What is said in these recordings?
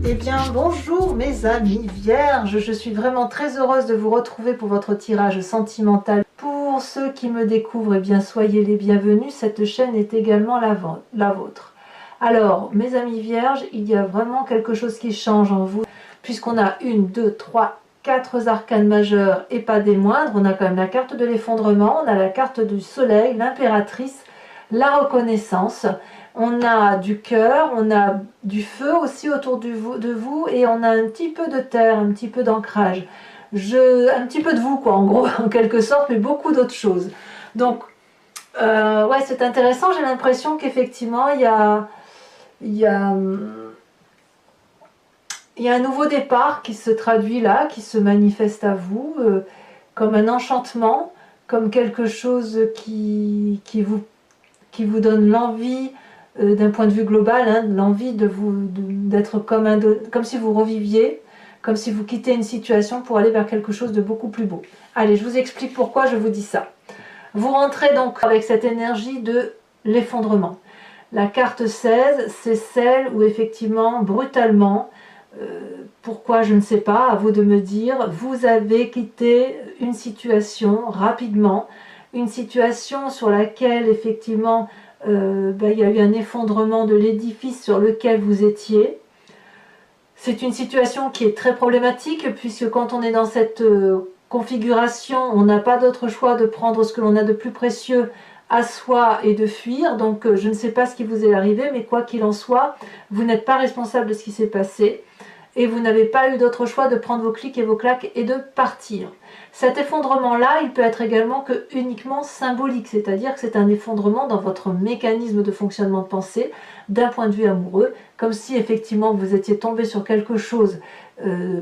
Eh bien bonjour mes amis vierges, je suis vraiment très heureuse de vous retrouver pour votre tirage sentimental. Pour ceux qui me découvrent, eh bien soyez les bienvenus, cette chaîne est également la vôtre. Alors mes amis vierges, il y a vraiment quelque chose qui change en vous, puisqu'on a 1, 2, 3, 4 arcanes majeurs et pas des moindres. On a quand même la carte de l'effondrement, on a la carte du soleil, l'impératrice, la reconnaissance. On a du cœur, on a du feu aussi autour de vous et on a un petit peu de terre, un petit peu d'ancrage. Un petit peu de vous quoi, en gros, en quelque sorte, mais beaucoup d'autres choses. Donc, ouais, c'est intéressant. J'ai l'impression qu'effectivement, il y a un nouveau départ qui se traduit là, qui se manifeste à vous, comme un enchantement, comme quelque chose qui vous donne l'envie, d'un point de vue global, hein, l'envie d'être comme si vous reviviez, comme si vous quittez une situation pour aller vers quelque chose de beaucoup plus beau. Allez, je vous explique pourquoi je vous dis ça. Vous rentrez donc avec cette énergie de l'effondrement. La carte 16, c'est celle où effectivement, brutalement, pourquoi je ne sais pas, à vous de me dire, vous avez quitté une situation rapidement, une situation sur laquelle effectivement il y a eu un effondrement de l'édifice sur lequel vous étiez. C'est une situation qui est très problématique puisque quand on est dans cette configuration, on n'a pas d'autre choix de prendre ce que l'on a de plus précieux à soi et de fuir. Donc je ne sais pas ce qui vous est arrivé, mais quoi qu'il en soit, vous n'êtes pas responsable de ce qui s'est passé. Et vous n'avez pas eu d'autre choix de prendre vos clics et vos claques et de partir. Cet effondrement-là, il peut être également que uniquement symbolique, c'est-à-dire que c'est un effondrement dans votre mécanisme de fonctionnement de pensée, d'un point de vue amoureux, comme si effectivement vous étiez tombé sur quelque chose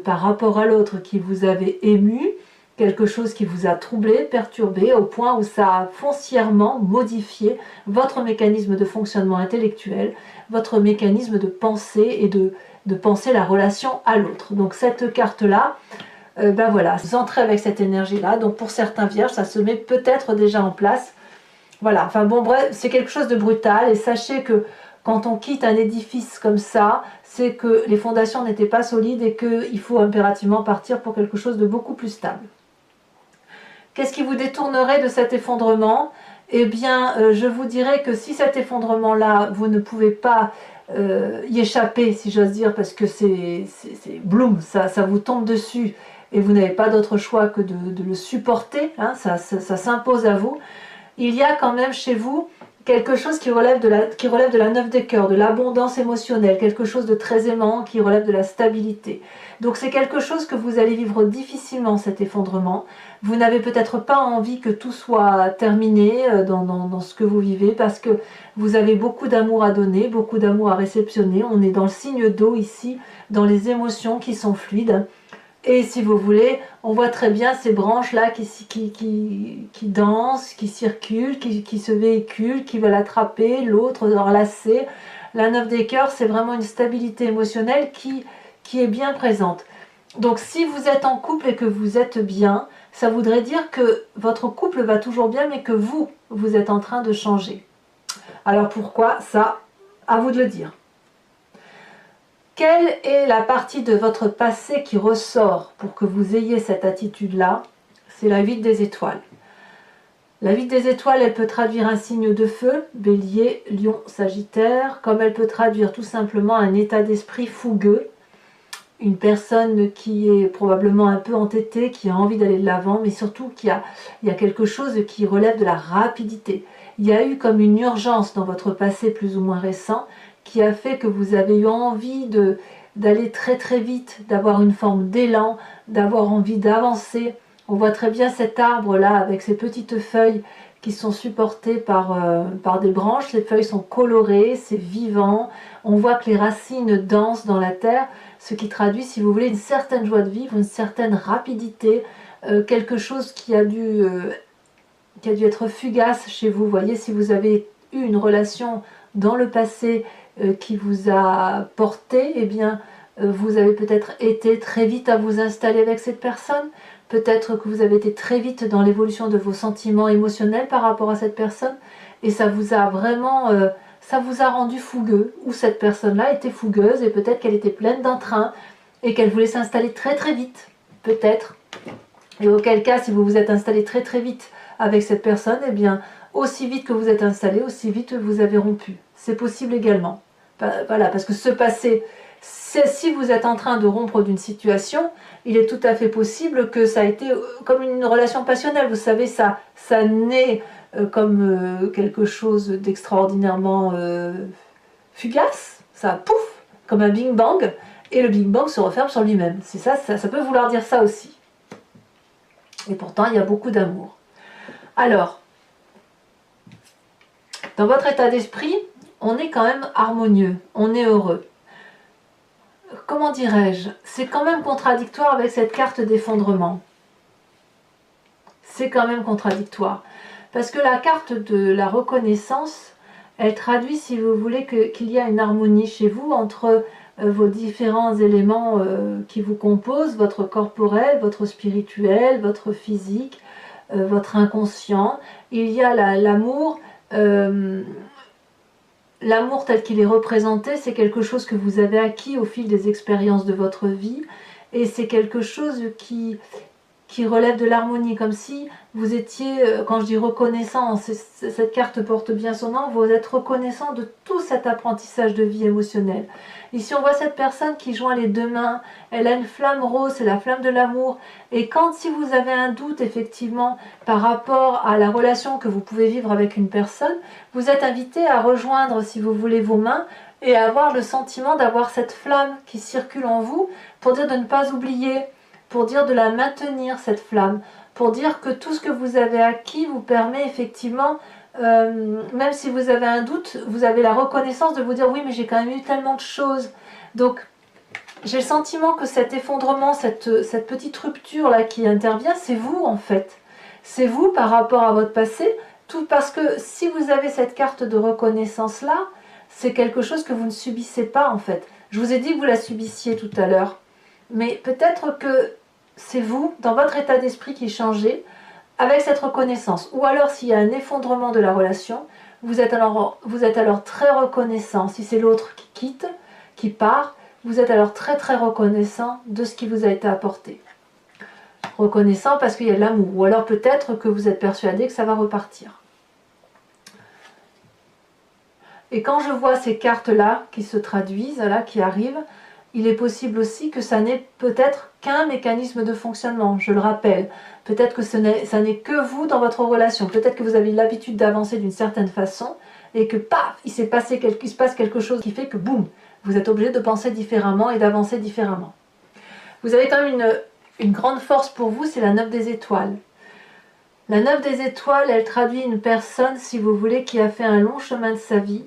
par rapport à l'autre qui vous avait ému, quelque chose qui vous a troublé, perturbé, au point où ça a foncièrement modifié votre mécanisme de fonctionnement intellectuel, votre mécanisme de pensée et de penser la relation à l'autre. Donc cette carte-là, ben voilà, vous entrez avec cette énergie-là. Donc pour certains vierges, ça se met peut-être déjà en place. Voilà, enfin bon, bref, c'est quelque chose de brutal. Et sachez que quand on quitte un édifice comme ça, c'est que les fondations n'étaient pas solides et qu'il faut impérativement partir pour quelque chose de beaucoup plus stable. Qu'est-ce qui vous détournerait de cet effondrement? Eh bien, je vous dirais que si cet effondrement-là, vous ne pouvez pas y échapper, si j'ose dire, parce que c'est bloom, ça vous tombe dessus et vous n'avez pas d'autre choix que de le supporter, hein, ça s'impose à vous. Il y a quand même chez vous quelque chose qui relève de la 9 des cœurs, de l'abondance émotionnelle, quelque chose de très aimant qui relève de la stabilité. Donc c'est quelque chose que vous allez vivre difficilement, cet effondrement. Vous n'avez peut-être pas envie que tout soit terminé dans ce que vous vivez, parce que vous avez beaucoup d'amour à donner, beaucoup d'amour à réceptionner. On est dans le signe d'eau ici, dans les émotions qui sont fluides. Et si vous voulez, on voit très bien ces branches-là qui dansent, qui circulent, qui se véhiculent, qui veulent attraper l'autre, enlacer. La 9 des cœurs, c'est vraiment une stabilité émotionnelle qui est bien présente. Donc si vous êtes en couple et que vous êtes bien, ça voudrait dire que votre couple va toujours bien, mais que vous êtes en train de changer. Alors pourquoi ça? À vous de le dire. Quelle est la partie de votre passé qui ressort pour que vous ayez cette attitude-là? C'est la 8 des étoiles. La 8 des étoiles, elle peut traduire un signe de feu, Bélier, Lion, Sagittaire, comme elle peut traduire tout simplement un état d'esprit fougueux, une personne qui est probablement un peu entêtée, qui a envie d'aller de l'avant, mais surtout il y a quelque chose qui relève de la rapidité. Il y a eu comme une urgence dans votre passé plus ou moins récent, qui a fait que vous avez eu envie d'aller très très vite, d'avoir une forme d'élan, d'avoir envie d'avancer. On voit très bien cet arbre là avec ses petites feuilles qui sont supportées par des branches. Les feuilles sont colorées, c'est vivant. On voit que les racines dansent dans la terre, ce qui traduit, si vous voulez, une certaine joie de vivre, une certaine rapidité, quelque chose qui a dû être fugace chez vous. Vous voyez, si vous avez eu une relation dans le passé qui vous a porté, eh bien, vous avez peut-être été très vite à vous installer avec cette personne. Peut-être que vous avez été très vite dans l'évolution de vos sentiments émotionnels par rapport à cette personne. Et ça vous a vraiment ça vous a rendu fougueux, ou cette personne-là était fougueuse et peut-être qu'elle était pleine d'entrain et qu'elle voulait s'installer très très vite, peut-être. Et auquel cas, si vous vous êtes installé très très vite avec cette personne, eh bien, aussi vite que vous êtes installé, aussi vite vous avez rompu. C'est possible également. Voilà, parce que ce passé, si vous êtes en train de rompre d'une situation, il est tout à fait possible que ça a été comme une relation passionnelle. Vous savez, ça naît comme quelque chose d'extraordinairement fugace. Ça pouf, comme un Big Bang, et le Big Bang se referme sur lui-même. C'est ça peut vouloir dire ça aussi. Et pourtant, il y a beaucoup d'amour. Alors, dans votre état d'esprit, on est quand même harmonieux, on est heureux. Comment dirais-je? C'est quand même contradictoire avec cette carte d'effondrement. C'est quand même contradictoire. Parce que la carte de la reconnaissance, elle traduit, si vous voulez, qu'il y a une harmonie chez vous entre vos différents éléments qui vous composent, votre corporel, votre spirituel, votre physique, votre inconscient. Il y a l'amour. L'amour tel qu'il est représenté, c'est quelque chose que vous avez acquis au fil des expériences de votre vie, et c'est quelque chose qui relève de l'harmonie, comme si vous étiez, quand je dis reconnaissant, cette carte porte bien son nom, vous êtes reconnaissant de tout cet apprentissage de vie émotionnelle. Ici on voit cette personne qui joint les deux mains, elle a une flamme rose, c'est la flamme de l'amour, et si vous avez un doute effectivement par rapport à la relation que vous pouvez vivre avec une personne, vous êtes invité à rejoindre, si vous voulez, vos mains, et à avoir le sentiment d'avoir cette flamme qui circule en vous, pour dire de ne pas oublier, pour dire de la maintenir, cette flamme, pour dire que tout ce que vous avez acquis vous permet effectivement, même si vous avez un doute, vous avez la reconnaissance de vous dire oui mais j'ai quand même eu tellement de choses. Donc j'ai le sentiment que cet effondrement, cette petite rupture là qui intervient, c'est vous en fait. C'est vous par rapport à votre passé, tout parce que si vous avez cette carte de reconnaissance là, c'est quelque chose que vous ne subissez pas en fait. Je vous ai dit que vous la subissiez tout à l'heure, mais peut-être que c'est vous, dans votre état d'esprit qui changez avec cette reconnaissance. Ou alors s'il y a un effondrement de la relation, vous êtes alors très reconnaissant. Si c'est l'autre qui quitte, qui part, vous êtes alors très très reconnaissant de ce qui vous a été apporté. Reconnaissant parce qu'il y a de l'amour. Ou alors peut-être que vous êtes persuadé que ça va repartir. Et quand je vois ces cartes-là qui se traduisent, là, qui arrivent, il est possible aussi que ça n'est peut-être qu'un mécanisme de fonctionnement, je le rappelle. Peut-être que ça n'est que vous dans votre relation. Peut-être que vous avez l'habitude d'avancer d'une certaine façon et que paf, il se passe quelque chose qui fait que boum, vous êtes obligé de penser différemment et d'avancer différemment. Vous avez quand même une grande force pour vous, c'est la 9 des étoiles. La 9 des étoiles, elle traduit une personne, si vous voulez, qui a fait un long chemin de sa vie.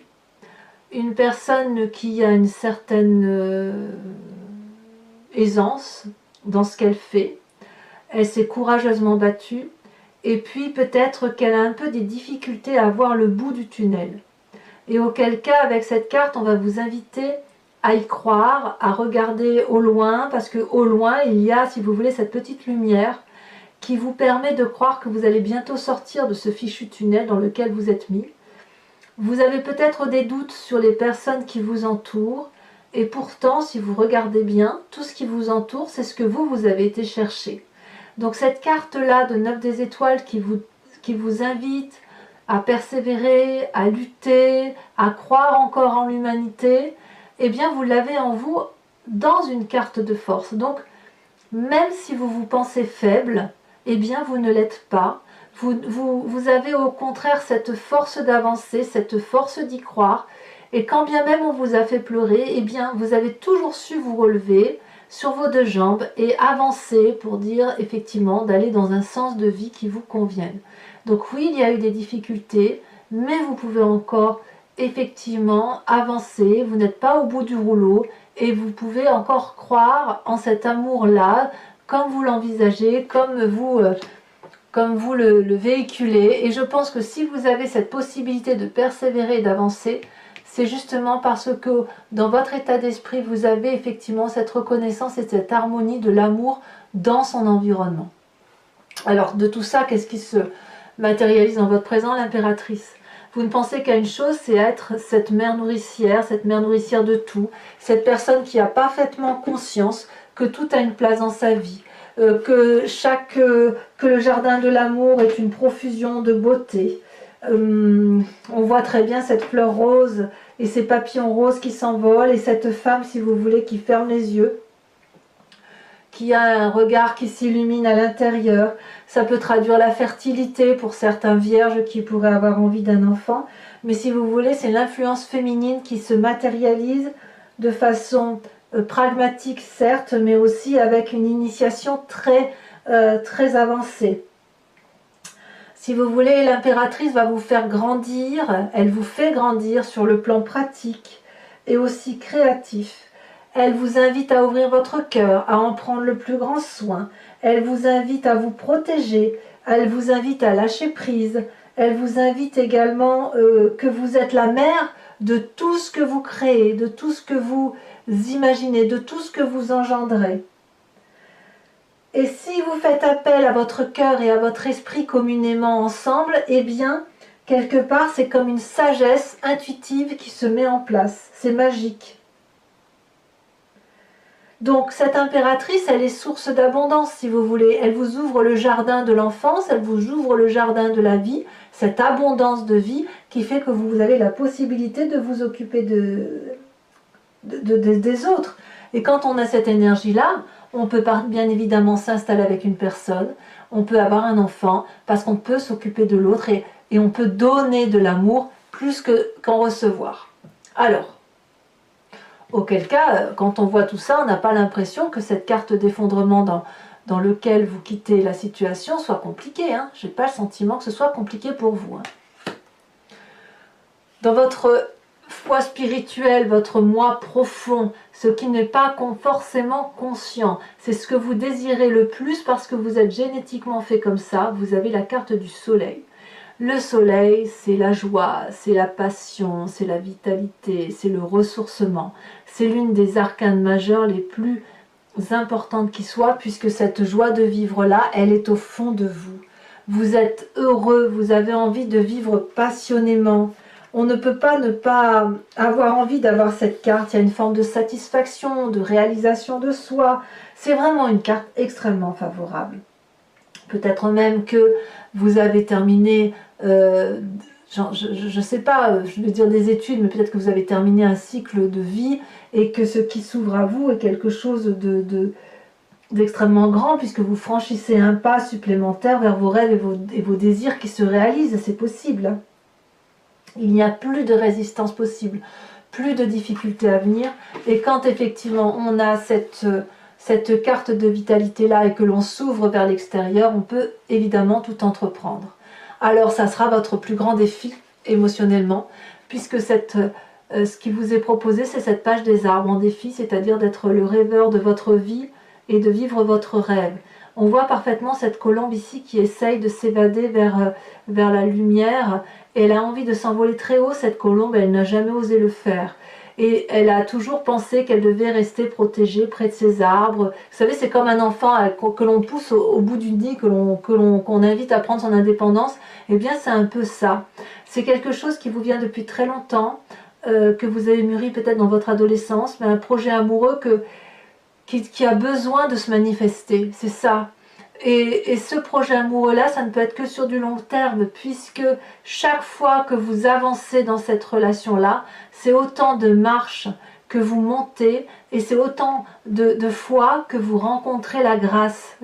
Une personne qui a une certaine aisance dans ce qu'elle fait. Elle s'est courageusement battue. Et puis peut-être qu'elle a un peu des difficultés à voir le bout du tunnel. Et auquel cas, avec cette carte, on va vous inviter à y croire, à regarder au loin, parce qu'au loin, il y a, si vous voulez, cette petite lumière qui vous permet de croire que vous allez bientôt sortir de ce fichu tunnel dans lequel vous êtes mis. Vous avez peut-être des doutes sur les personnes qui vous entourent, et pourtant, si vous regardez bien, tout ce qui vous entoure, c'est ce que vous avez été chercher. Donc cette carte-là de 9 des étoiles qui vous invite à persévérer, à lutter, à croire encore en l'humanité, eh bien vous l'avez en vous dans une carte de force. Donc, même si vous vous pensez faible, eh bien vous ne l'êtes pas. Vous avez au contraire cette force d'avancer, cette force d'y croire. Et quand bien même on vous a fait pleurer, eh bien vous avez toujours su vous relever sur vos deux jambes et avancer pour dire effectivement d'aller dans un sens de vie qui vous convienne. Donc oui, il y a eu des difficultés, mais vous pouvez encore effectivement avancer. Vous n'êtes pas au bout du rouleau et vous pouvez encore croire en cet amour-là, comme vous l'envisagez, comme vous le véhiculez. Et je pense que si vous avez cette possibilité de persévérer et d'avancer, c'est justement parce que dans votre état d'esprit, vous avez effectivement cette reconnaissance et cette harmonie de l'amour dans son environnement. Alors de tout ça, qu'est-ce qui se matérialise dans votre présent? L'impératrice. Vous ne pensez qu'à une chose, c'est être cette mère nourricière de tout, cette personne qui a parfaitement conscience que tout a une place dans sa vie, que le jardin de l'amour est une profusion de beauté. On voit très bien cette fleur rose et ces papillons roses qui s'envolent et cette femme, si vous voulez, qui ferme les yeux, qui a un regard qui s'illumine à l'intérieur. Ça peut traduire la fertilité pour certains vierges qui pourraient avoir envie d'un enfant. Mais si vous voulez, c'est l'influence féminine qui se matérialise de façon pragmatique, certes, mais aussi avec une initiation très avancée. Si vous voulez, l'impératrice va vous faire grandir, elle vous fait grandir sur le plan pratique et aussi créatif. Elle vous invite à ouvrir votre cœur, à en prendre le plus grand soin. Elle vous invite à vous protéger. Elle vous invite à lâcher prise. Elle vous invite également que vous êtes la mère de tout ce que vous créez, de tout ce que vous imaginez, de tout ce que vous engendrez. Et si vous faites appel à votre cœur et à votre esprit communément ensemble, eh bien, quelque part, c'est comme une sagesse intuitive qui se met en place. C'est magique. Donc cette impératrice, elle est source d'abondance si vous voulez. Elle vous ouvre le jardin de l'enfance, elle vous ouvre le jardin de la vie, cette abondance de vie qui fait que vous avez la possibilité de vous occuper des autres. Et quand on a cette énergie-là, on peut bien évidemment s'installer avec une personne, on peut avoir un enfant parce qu'on peut s'occuper de l'autre et on peut donner de l'amour plus qu'en recevoir. Alors, auquel cas, quand on voit tout ça, on n'a pas l'impression que cette carte d'effondrement dans lequel vous quittez la situation soit compliquée. Hein. Je n'ai pas le sentiment que ce soit compliqué pour vous. Hein. Dans votre foi spirituelle, votre moi profond, ce qui n'est pas forcément conscient, c'est ce que vous désirez le plus parce que vous êtes génétiquement fait comme ça, vous avez la carte du soleil. Le soleil, c'est la joie, c'est la passion, c'est la vitalité, c'est le ressourcement. C'est l'une des arcanes majeures les plus importantes qui soient, puisque cette joie de vivre-là, elle est au fond de vous. Vous êtes heureux, vous avez envie de vivre passionnément. On ne peut pas ne pas avoir envie d'avoir cette carte. Il y a une forme de satisfaction, de réalisation de soi. C'est vraiment une carte extrêmement favorable. Peut-être même que vous avez terminé, je ne sais pas, je veux dire des études, mais peut-être que vous avez terminé un cycle de vie et que ce qui s'ouvre à vous est quelque chose d'extrêmement grand puisque vous franchissez un pas supplémentaire vers vos rêves et vos désirs qui se réalisent. C'est possible. Il n'y a plus de résistance possible, plus de difficultés à venir. Et quand effectivement on a cette carte de vitalité là et que l'on s'ouvre vers l'extérieur, on peut évidemment tout entreprendre. Alors ça sera votre plus grand défi émotionnellement, puisque ce qui vous est proposé, c'est cette page des arbres en défi, c'est-à-dire d'être le rêveur de votre vie et de vivre votre rêve. On voit parfaitement cette colombe ici qui essaye de s'évader vers la lumière. Elle a envie de s'envoler très haut, cette colombe, elle n'a jamais osé le faire. Et elle a toujours pensé qu'elle devait rester protégée près de ces arbres. Vous savez, c'est comme un enfant que l'on pousse au bout du nid, qu'on invite à prendre son indépendance. Eh bien, c'est un peu ça. C'est quelque chose qui vous vient depuis très longtemps, que vous avez mûri peut-être dans votre adolescence, mais un projet amoureux qui a besoin de se manifester. C'est ça. Et ce projet amoureux-là, ça ne peut être que sur du long terme, puisque chaque fois que vous avancez dans cette relation-là, c'est autant de marches que vous montez, et c'est autant de fois que vous rencontrez la grâce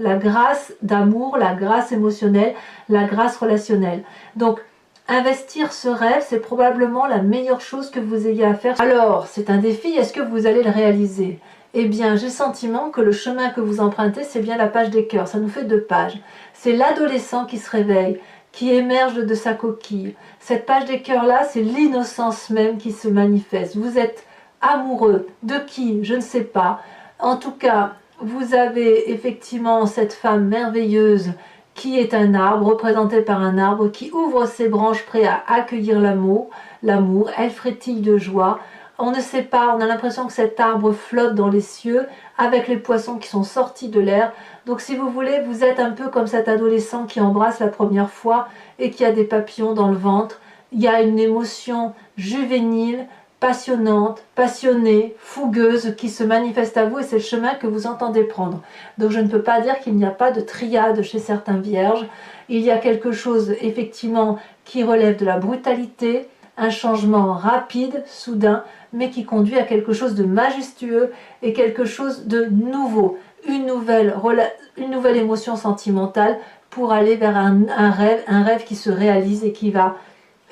d'amour, la grâce émotionnelle, la grâce relationnelle. Donc, investir ce rêve, c'est probablement la meilleure chose que vous ayez à faire. Alors, c'est un défi, est-ce que vous allez le réaliser ? Eh bien, j'ai le sentiment que le chemin que vous empruntez, c'est bien la page des cœurs. Ça nous fait 2 pages. C'est l'adolescent qui se réveille, qui émerge de sa coquille. Cette page des cœurs-là, c'est l'innocence même qui se manifeste. Vous êtes amoureux de qui? Je ne sais pas. En tout cas, vous avez effectivement cette femme merveilleuse qui est un arbre, représenté par un arbre, qui ouvre ses branches prêt à accueillir l'amour. Elle frétille de joie. On ne sait pas, on a l'impression que cet arbre flotte dans les cieux avec les poissons qui sont sortis de l'air. Donc si vous voulez, vous êtes un peu comme cet adolescent qui embrasse la première fois et qui a des papillons dans le ventre il y a une émotion juvénile, passionnante, passionnée, fougueuse qui se manifeste à vous et c'est le chemin que vous entendez prendre. Donc je ne peux pas dire qu'il n'y a pas de triade chez certains vierges. Il y a quelque chose effectivement qui relève de la brutalité, un changement rapide, soudain, mais qui conduit à quelque chose de majestueux et quelque chose de nouveau, une nouvelle émotion sentimentale pour aller vers un rêve qui se réalise et qui va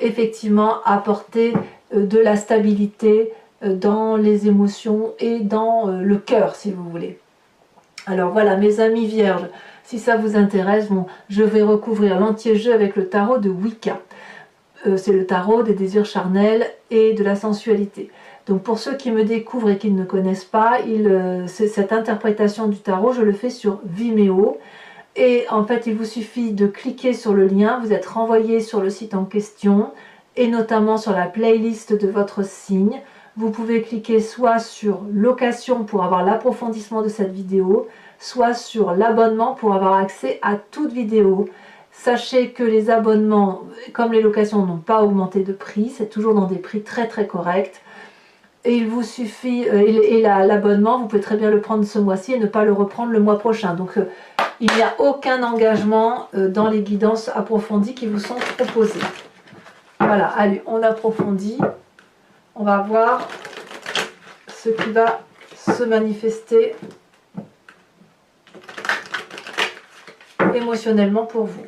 effectivement apporter de la stabilité dans les émotions et dans le cœur, si vous voulez. Alors voilà, mes amis vierges, si ça vous intéresse, bon, je vais recouvrir l'entier jeu avec le tarot de Wicca. C'est le tarot des désirs charnels et de la sensualité. Donc pour ceux qui me découvrent et qui ne me connaissent pas, cette interprétation du tarot, je le fais sur Vimeo. Et en fait, il vous suffit de cliquer sur le lien, vous êtes renvoyé sur le site en question, et notamment sur la playlist de votre signe. Vous pouvez cliquer soit sur location pour avoir l'approfondissement de cette vidéo, soit sur l'abonnement pour avoir accès à toute vidéo. Sachez que les abonnements, comme les locations, n'ont pas augmenté de prix, c'est toujours dans des prix très très corrects. Et il vous suffit, l'abonnement, vous pouvez très bien le prendre ce mois-ci et ne pas le reprendre le mois prochain. Donc il n'y a aucun engagement dans les guidances approfondies qui vous sont proposées. Voilà, allez, on approfondit. On va voir ce qui va se manifester émotionnellement pour vous.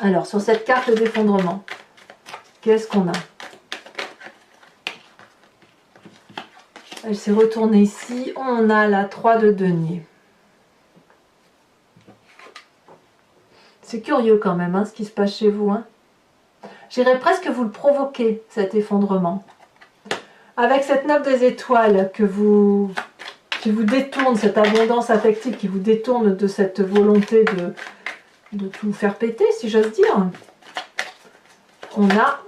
Alors, sur cette carte d'effondrement, qu'est-ce qu'on a? Elle s'est retournée ici. On a la 3 de denier. C'est curieux quand même, hein, ce qui se passe chez vous. Hein. J'irais presque vous le provoquer, cet effondrement. Avec cette 9 des étoiles qui vous détourne, cette abondance affective qui vous détourne de cette volonté de tout faire péter, si j'ose dire, on a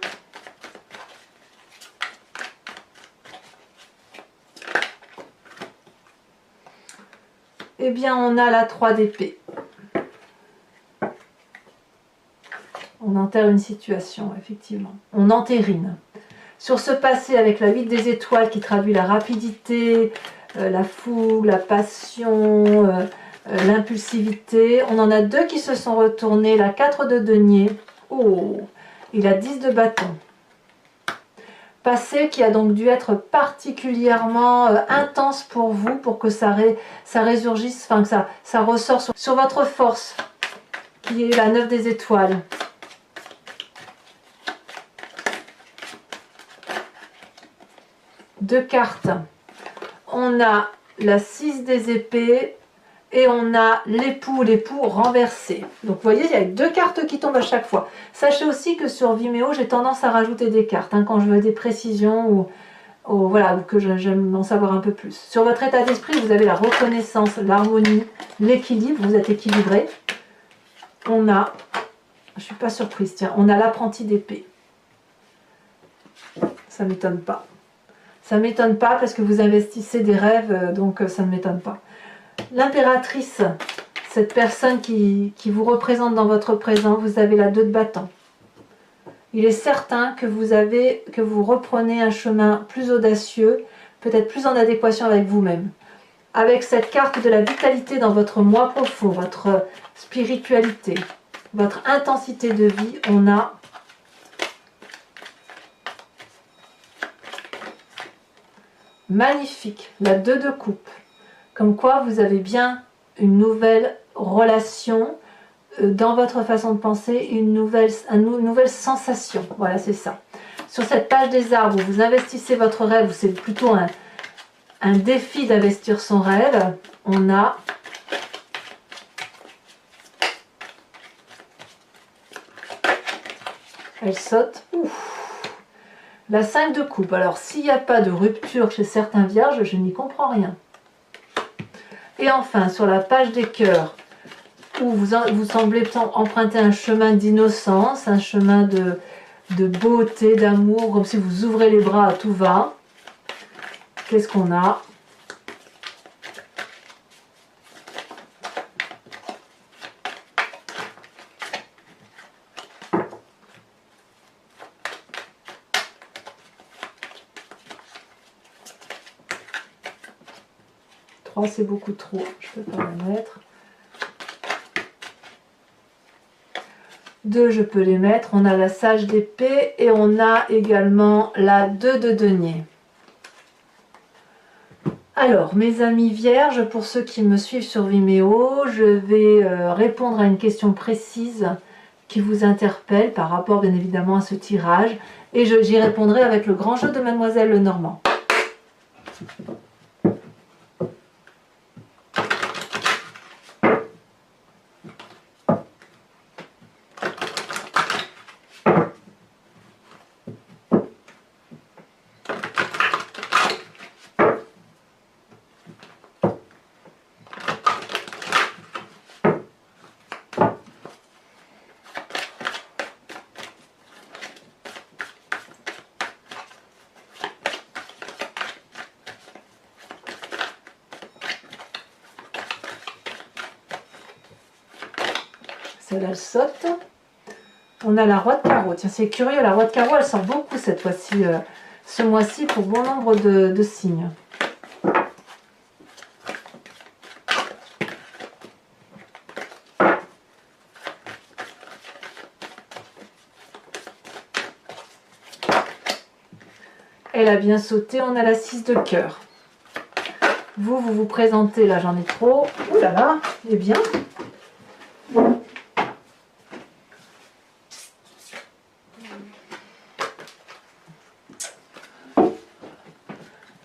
on a la 3 d'épée. On enterre une situation, effectivement. On entérine. Sur ce passé avec la 8 des étoiles qui traduit la rapidité, la fougue, la passion, l'impulsivité. On en a 2 qui se sont retournés. La 4 de denier. Oh, et la 10 de bâton. Passé qui a donc dû être particulièrement intense pour vous, pour que ça résurgisse, enfin que ça ressort sur votre force, qui est la 9 des étoiles. Deux cartes. On a la 6 des épées et on a l'époux renversé. Donc vous voyez, il y a 2 cartes qui tombent à chaque fois. Sachez aussi que sur Vimeo, j'ai tendance à rajouter des cartes hein, quand je veux des précisions ou voilà, ou que j'aime en savoir un peu plus. Sur votre état d'esprit, vous avez la reconnaissance, l'harmonie, l'équilibre, vous êtes équilibré. On a, je suis pas surprise, tiens, on a l'apprenti d'épée. Ça ne m'étonne pas. Ça ne m'étonne pas parce que vous investissez des rêves, donc ça ne m'étonne pas. L'impératrice, cette personne qui vous représente dans votre présent, vous avez la 2 de bâton. Il est certain que vous reprenez un chemin plus audacieux, peut-être plus en adéquation avec vous-même. Avec cette carte de la vitalité dans votre moi profond, votre spiritualité, votre intensité de vie, on a magnifique, la 2 de coupe. Comme quoi vous avez bien une nouvelle relation dans votre façon de penser, une nouvelle sensation. Voilà, c'est ça. Sur cette page des arbres, vous investissez votre rêve, c'est plutôt un défi d'investir son rêve. On a elle saute. Ouf. La 5 de coupe. Alors, s'il n'y a pas de rupture chez certains vierges, je n'y comprends rien. Et enfin, sur la page des cœurs, où vous semblez emprunter un chemin d'innocence, un chemin de beauté, d'amour, comme si vous ouvrez les bras à tout va. Qu'est-ce qu'on a? 3 c'est beaucoup trop, je ne peux pas la mettre. 2 je peux les mettre, on a la sage d'épée et on a également la 2 de denier. Alors mes amis vierges, pour ceux qui me suivent sur Vimeo, je vais répondre à une question précise qui vous interpelle par rapport bien évidemment à ce tirage et j'y répondrai avec le grand jeu de Mademoiselle Lenormand. Celle-là, elle saute. On a la roi de carreau. Tiens, c'est curieux, la roi de carreau, elle sort beaucoup cette fois-ci, ce mois-ci, pour bon nombre de signes. Elle a bien sauté, on a la 6 de cœur. Vous vous présentez, là j'en ai trop. Ouh là là, eh bien.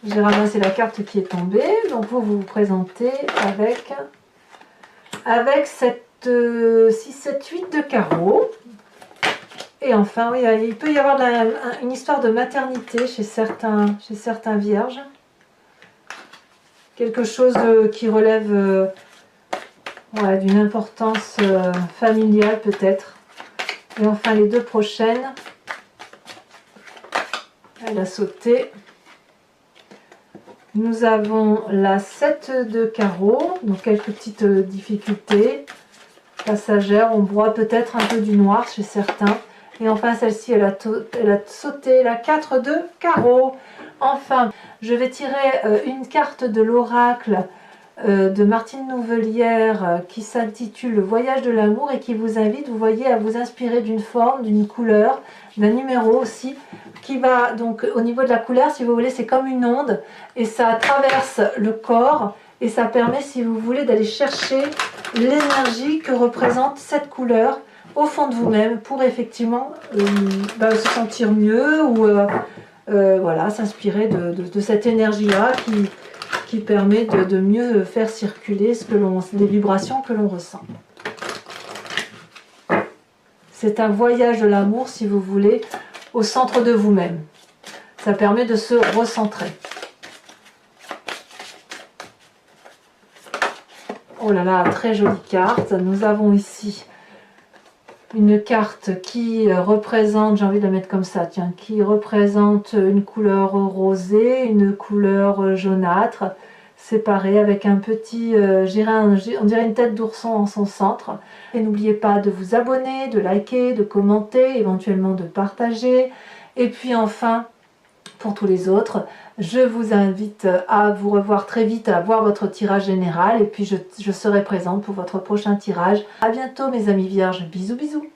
J'ai ramassé la carte qui est tombée, donc vous vous présentez avec cette 6, 7, 8 de carreau. Et enfin, oui, il peut y avoir une histoire de maternité chez certains vierges. Quelque chose qui relève ouais, d'une importance familiale peut-être. Et enfin, les deux prochaines. Elle a sauté. Nous avons la 7 de carreau, donc quelques petites difficultés passagères. On voit peut-être un peu du noir chez certains. Et enfin, celle-ci, elle a sauté la 4 de carreau. Enfin, je vais tirer une carte de l'oracle de Martine Nouvelière qui s'intitule Le voyage de l'amour et qui vous invite, vous voyez, à vous inspirer d'une forme, d'une couleur, d'un numéro aussi, qui va donc au niveau de la couleur, si vous voulez, c'est comme une onde et ça traverse le corps et ça permet, si vous voulez, d'aller chercher l'énergie que représente cette couleur au fond de vous-même pour effectivement se sentir mieux ou voilà, s'inspirer de cette énergie-là qui permet de mieux faire circuler les vibrations que l'on ressent. C'est un voyage de l'amour, si vous voulez, au centre de vous-même. Ça permet de se recentrer. Oh là là, très jolie carte. Nous avons ici une carte qui représente, j'ai envie de la mettre comme ça, tiens, qui représente une couleur rosée, une couleur jaunâtre, séparée avec un petit, on dirait une tête d'ourson en son centre. Et n'oubliez pas de vous abonner, de liker, de commenter, éventuellement de partager. Et puis enfin, pour tous les autres, je vous invite à vous revoir très vite, à voir votre tirage général. Et puis je serai présente pour votre prochain tirage. À bientôt mes amis vierges, bisous bisous.